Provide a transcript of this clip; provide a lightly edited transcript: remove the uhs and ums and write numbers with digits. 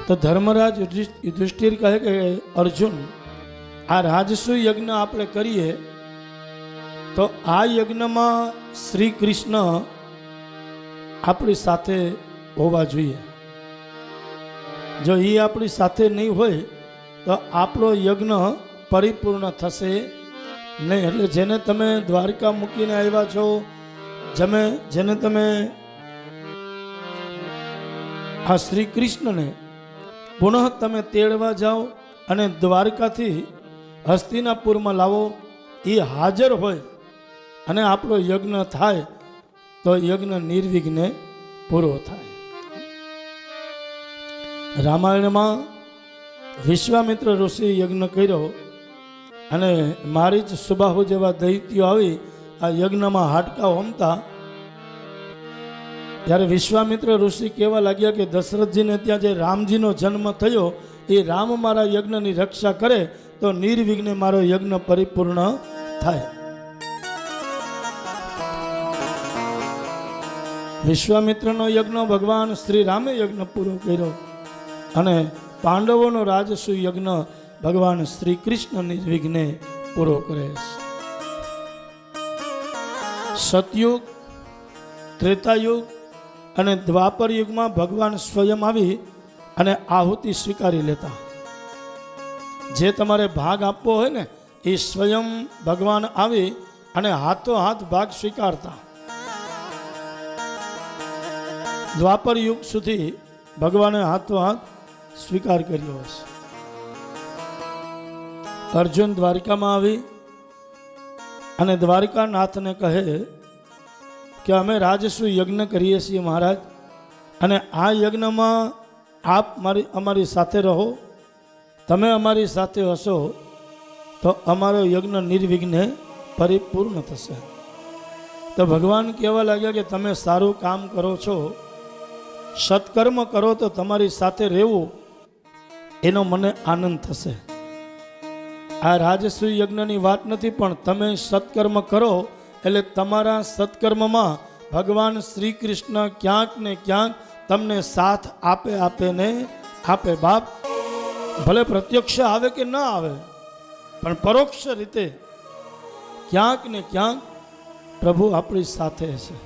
તો ધર્મરાજ યુધિષ્ઠિર કહે કે અર્જુન, આ રાજસુ યજ્ઞ આપણે કરીએ તો આ યજ્ઞમાં શ્રી કૃષ્ણ આપણી સાથે હોવા જોઈએ. જો એ આપણી સાથે નહીં હોય તો આપણો યજ્ઞ પરિપૂર્ણ થશે નહીં. એટલે જેને તમે દ્વારકા મૂકીને આવ્યા છો, જેને તમે આ શ્રી કૃષ્ણને પુનઃ તમે તેડવા જાઓ અને દ્વારકાથી હસ્તિનાપુરમાં લાવો, એ હાજર હોય અને આપણો યજ્ઞ થાય તો યજ્ઞ નિર્વિઘ્ને પૂરો થાય. રામાયણમાં વિશ્વામિત્ર ઋષિ યજ્ઞ કર્યો અને મારીચ સુબાહુ જેવા દૈત્યો આવી આ યજ્ઞમાં હાડકા હોમતા, ત્યારે વિશ્વામિત્ર ઋષિ કહેવા લાગ્યા કે દશરથજીને ત્યાં જે રામજીનો જન્મ થયો એ રામ મારા યજ્ઞની રક્ષા કરે તો નિર્વિઘ્ને મારો યજ્ઞ પરિપૂર્ણ થાય. વિશ્વામિત્રનો યજ્ઞ ભગવાન શ્રી રામે યજ્ઞ પૂરો કર્યો અને પાંડવોનો રાજસુ યજ્ઞ ભગવાન શ્રી કૃષ્ણ નિર્વિઘ્ને પૂરો કરે છે. સતયુગ, ત્રેતાયુગ અને દ્વાપર યુગમાં ભગવાન સ્વયં આવી અને આહુતિ સ્વીકારી લેતા. જે તમારે ભાગ આપવો હોય ને એ સ્વયં ભગવાન આવી અને હાથો હાથ ભાગ સ્વીકારતા. દ્વાપર યુગ સુધી ભગવાને હાથો હાથ સ્વીકાર કર્યો હશે. અર્જુન દ્વારકામાં આવી અને દ્વારકાનાથને કહે કે અમે રાજસુ યજ્ઞ કરીએ છીએ મહારાજ, અને આ યજ્ઞમાં આપ અમારી સાથે રહો, તમે અમારી સાથે હશો તો અમારો યજ્ઞ નિર્વિઘ્ને પરિપૂર્ણ થશે. તો ભગવાન કહેવા લાગ્યા કે તમે સારું કામ કરો છો, સત્કર્મ કરો તો તમારી સાથે રહેવું એનો મને આનંદ થશે. આ રાજસુ યજ્ઞની વાત નથી, પણ તમે સત્કર્મ કરો એટલે તમારા સત્કર્મમાં ભગવાન શ્રી કૃષ્ણ ક્યાંક ને ક્યાંક તમને સાથ આપે. બાપ ભલે પ્રત્યક્ષ આવે કે ન આવે, પણ પરોક્ષ રીતે ક્યાંક ને ક્યાંક પ્રભુ આપણી સાથે છે.